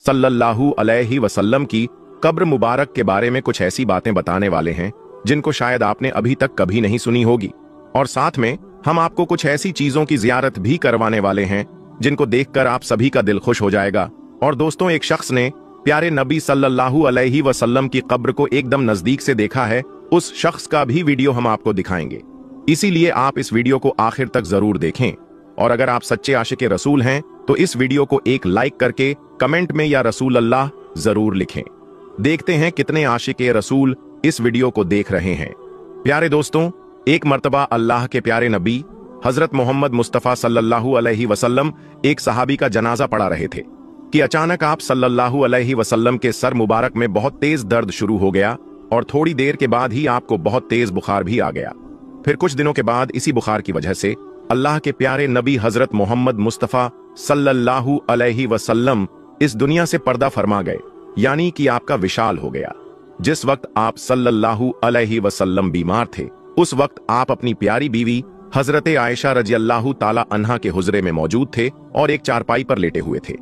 सल्लल्लाहु अलैहि वसल्लम की कब्र मुबारक के बारे में कुछ ऐसी बातें बताने वाले हैं जिनको शायद आपने अभी तक कभी नहीं सुनी होगी, और साथ में हम आपको कुछ ऐसी चीजों की जियारत भी करवाने वाले हैं जिनको देखकर आप सभी का दिल खुश हो जाएगा। और दोस्तों, एक शख्स ने प्यारे नबी सल्लल्लाहु अलैहि वसल्लम की कब्र को एकदम नजदीक से देखा है। उस शख्स का भी वीडियो हम आपको दिखाएंगे, इसीलिए आप इस वीडियो को आखिर तक जरूर देखें। और अगर आप सच्चे आशिक़े रसूल हैं तो इस वीडियो को एक लाइक करके कमेंट में या रसूल अल्लाह जरूर लिखें। देखते हैं कितने आशिक़े रसूल इस वीडियो को देख रहे हैं। प्यारे दोस्तों, एक मर्तबा अल्लाह के प्यारे नबी हजरत मोहम्मद मुस्तफ़ा सल्लल्लाहु अलैहि वसल्लम एक सहाबी का जनाजा पढ़ा रहे थे कि अचानक आप सल्लल्लाहु अलैहि वसल्लम के सर मुबारक में बहुत तेज दर्द शुरू हो गया और थोड़ी देर के बाद ही आपको बहुत तेज बुखार भी आ गया। फिर कुछ दिनों के बाद इसी बुखार की वजह से अल्लाह के प्यारे नबी हजरत मोहम्मद मुस्तफ़ा सल्लल्लाहु अलैहि वसल्लम इस दुनिया से पर्दा फरमा गए, यानी कि आपका विशाल हो गया। जिस वक्त आप सल्लल्लाहु अलैहि वसल्लम बीमार थे, उस वक्त आप अपनी प्यारी बीवी हजरत आयशा रज़ियल्लाहु ताला अन्हा के हुजरे में मौजूद थे और एक चारपाई पर लेटे हुए थे।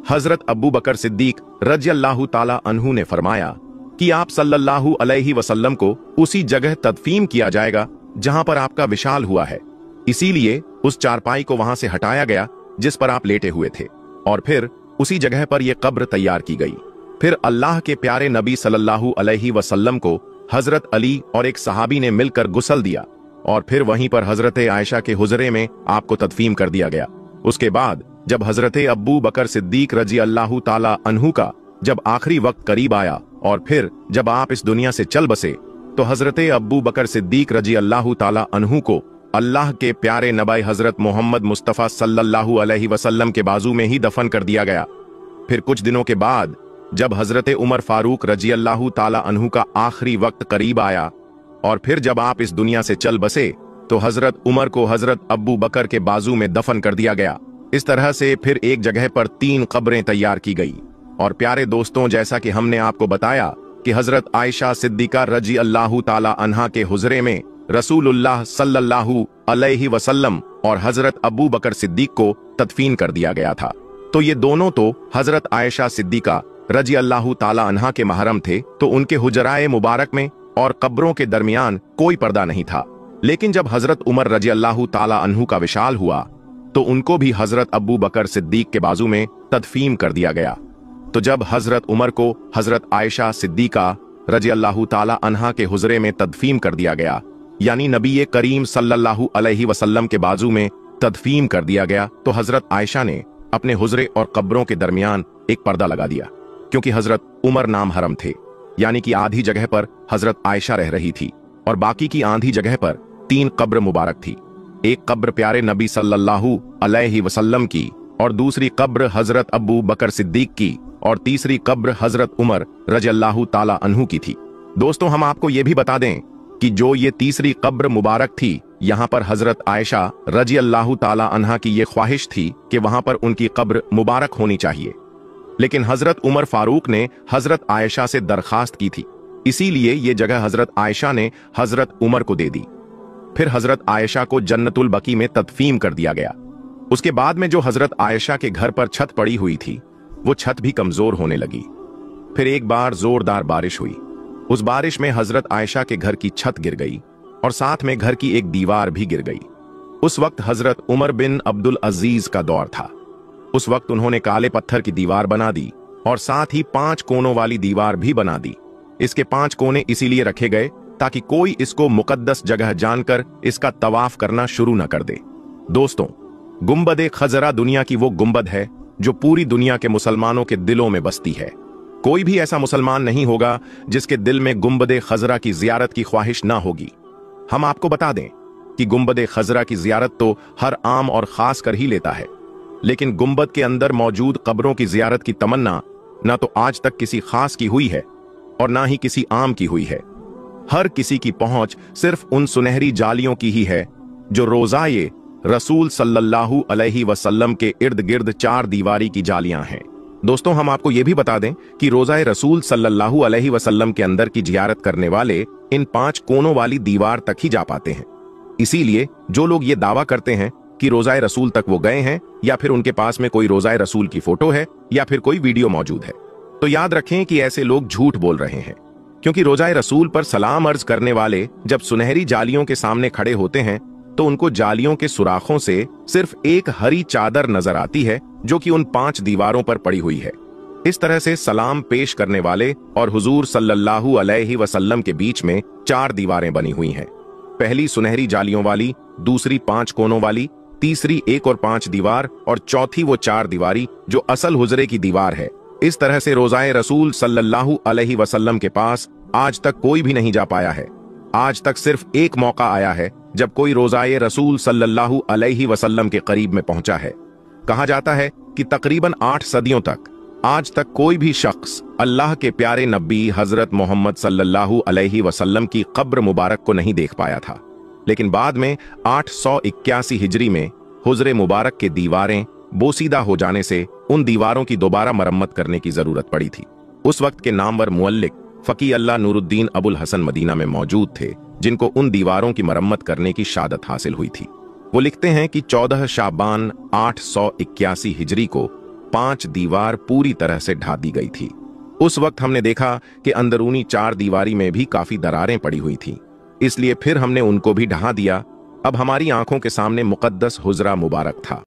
हजरत अबू बकर सिद्दीक रज़ियल्लाहु ताला अन्हु ने फरमाया कि आप सल्लल्लाहु अलैहि वसल्लम को उसी जगह तदफीन किया जाएगा जहां पर आपका विशाल हुआ है, इसीलिए उस चारपाई को वहां से हटाया गया जिस पर आप लेटे हुए थे, और फिर उसी जगह पर यह कब्र तैयार की गई। फिर अल्लाह के प्यारे नबी सल्लल्लाहु अलैहि वसल्लम को हजरत अली और एक सहाबी ने मिलकर गुस्ल दिया और फिर वहीं पर हजरत आयशा के हुजरे में आपको तदफीन कर दिया गया। उसके बाद जब हजरत अबू बकर सिद्दीक रज़ियल्लाहु ताला अन्हु का जब आखिरी वक्त करीब आया और फिर जब आप इस दुनिया से चल बसे, तो हजरत अबू बकर सिद्दीक रज़ियल्लाहु ताला अन्हु को अल्लाह के प्यारे नबी हजरत मोहम्मद मुस्तफ़ा सल्लल्लाहु अलैहि वसल्लम के बाजू में ही दफन कर दिया गया। फिर कुछ दिनों के बाद जब हजरत उमर फारूक रज़ियल्लाहु ताला अन्हु का आखिरी वक्त करीब आया और फिर जब आप इस दुनिया से चल बसे, तो हजरत उमर को हजरत अबू बकर के बाजू में दफन कर दिया गया। इस तरह से फिर एक जगह पर 3 कब्रें तैयार की गई। और प्यारे दोस्तों, जैसा कि हमने आपको बताया कि हजरत आयशा सिद्दीका रज़ियल्लाहु ताला अन्हा के हुजरे में रसूलुल्लाह सल्लल्लाहु अलैहि वसल्लम और हजरत अबू बकर सिद्दीक को तदफीन कर दिया गया था। तो ये दोनों तो हजरत आयशा सिद्दीका रज़ियल्लाहु ताला अन्हा के महरम थे, तो उनके हुजराए मुबारक में और कब्रों के दरमियान कोई पर्दा नहीं था। लेकिन जब हजरत उमर रज़ियल्लाहु ताला अन्हु का विशाल हुआ, तो उनको भी हजरत अबू बकर सिद्दीक के बाजू में तदफीन कर दिया गया। तो जब हजरत उमर को हजरत आयशा सिद्दीका रज़ियल्लाहु ताला अन्हा के हुजरे में तदफीन कर दिया गया, यानी नबी करीम सल्लल्लाहु अलैहि वसल्लम के बाजू में तदफीन कर दिया गया, तो हजरत आयशा ने अपने हुजरे और कब्रों के दरमियान एक पर्दा लगा दिया, क्योंकि हजरत उमर नाम हरम थे, यानी कि आधी जगह पर हजरत आयशा रह रही थी और बाकी की आधी जगह पर 3 कब्र मुबारक थी। एक कब्र प्यारे नबी सल्लल्लाहु अलैहि वसल्लम की, और दूसरी कब्र हजरत अबू बकर सिद्दीक की, और तीसरी कब्र हजरत उमर रज़ियल्लाहु ताला अन्हु की थी। दोस्तों, हम आपको यह भी बता दें कि जो ये तीसरी कब्र मुबारक थी, यहाँ पर हजरत आयशा रज़ियल्लाहु ताला अन्हा की ये ख्वाहिश थी कि वहां पर उनकी कब्र मुबारक होनी चाहिए, लेकिन हजरत उमर फारूक ने हजरत आयशा से दरखास्त की थी, इसीलिए ये जगह हजरत आयशा ने हजरत उमर को दे दी। फिर हजरत आयशा को जन्नतुल बकी में तदफीन कर दिया गया। उसके बाद में जो हजरत आयशा के घर पर छत पड़ी हुई थी, वो छत भी कमजोर होने लगी। फिर एक बार जोरदार बारिश हुई। उस बारिश में हजरत आयशा के घर की छत गिर गई और साथ में घर की एक दीवार भी गिर गई। उस वक्त हजरत उमर बिन अब्दुल अजीज का दौर था। उस वक्त उन्होंने काले पत्थर की दीवार बना दी और साथ ही 5 कोनों वाली दीवार भी बना दी। इसके 5 कोने इसीलिए रखे गए ताकि कोई इसको मुकद्दस जगह जानकर इसका तवाफ करना शुरू न कर दे। दोस्तों, गुंबद खजरा दुनिया की वो गुंबद है जो पूरी दुनिया के मुसलमानों के दिलों में बसती है। कोई भी ऐसा मुसलमान नहीं होगा जिसके दिल में गुंबद खजरा की जियारत की ख्वाहिश ना होगी। हम आपको बता दें कि गुंबद खजरा की जियारत तो हर आम और खास कर ही लेता है, लेकिन गुंबद के अंदर मौजूद कब्रों की जियारत की तमन्ना ना तो आज तक किसी खास की हुई है और ना ही किसी आम की हुई है। हर किसी की पहुंच सिर्फ उन सुनहरी जालियों की ही है जो रोजाए रसूल सल्लल्लाहु अलैहि वसल्लम के इर्द गिर्द 4 दीवारी की जालियां हैं। दोस्तों, हम आपको यह भी बता दें कि रोजाए रसूल सल्लल्लाहु अलैहि वसल्लम के अंदर की जियारत करने वाले इन 5 कोनों वाली दीवार तक ही जा पाते हैं। इसीलिए जो लोग ये दावा करते हैं कि रोज़ाए रसूल तक वो गए हैं, या फिर उनके पास में कोई रोज़ाए रसूल की फोटो है, या फिर कोई वीडियो मौजूद है। तो याद रखें कि ऐसे लोग झूठ बोल रहे हैं, क्योंकि रोज़ाए रसूल पर सलाम अर्ज करने वाले जब सुनहरी जालियों के सामने खड़े होते हैं तो उनको जालियों के सुराखों से सिर्फ एक हरी चादर नजर आती है जो कि उन 5 दीवारों पर पड़ी हुई है। इस तरह से सलाम पेश करने वाले और हुजूर सल्लल्लाहु अलैहि वसल्लम के बीच में 4 दीवारें बनी हुई हैं। पहली सुनहरी जालियों वाली, दूसरी 5 कोनों वाली, तीसरी 1 और 5 दीवार, और चौथी वो 4 दीवारी जो असल हुजरे की दीवार है। इस तरह से रोज़ाए रसूल सल्लल्लाहु अलैहि वसल्लम के पास आज तक कोई भी नहीं जा पाया है। आज तक सिर्फ एक मौका आया है जब कोई रोज़ाए रसूल सल्लल्लाहु अलैहि वसल्लम के करीब में पहुंचा है। कहा जाता है कि तकरीबन 8 सदियों तक आज तक कोई भी शख्स अल्लाह के प्यारे नबी हजरत मोहम्मद सल्लल्लाहु अलैहि वसल्लम की कब्र मुबारक को नहीं देख पाया था। लेकिन बाद में 881 हिजरी में हुजरे मुबारक के दीवारें बोसीदा हो जाने से उन दीवारों की दोबारा मरम्मत करने की जरूरत पड़ी थी। उस वक्त के नामवर मुअल्लिक फकी अल्लाह नूरुद्दीन अबुल हसन मदीना में मौजूद थे, जिनको उन दीवारों की मरम्मत करने की शादत हासिल हुई थी। वो लिखते हैं कि 14 शाबान 881 हिजरी को 5 दीवार पूरी तरह से ढा दी गई थी। उस वक्त हमने देखा कि अंदरूनी 4 दीवारी में भी काफी दरारें पड़ी हुई थीं, इसलिए फिर हमने उनको भी ढहा दिया। अब हमारी आंखों के सामने मुकद्दस हुजरा मुबारक था।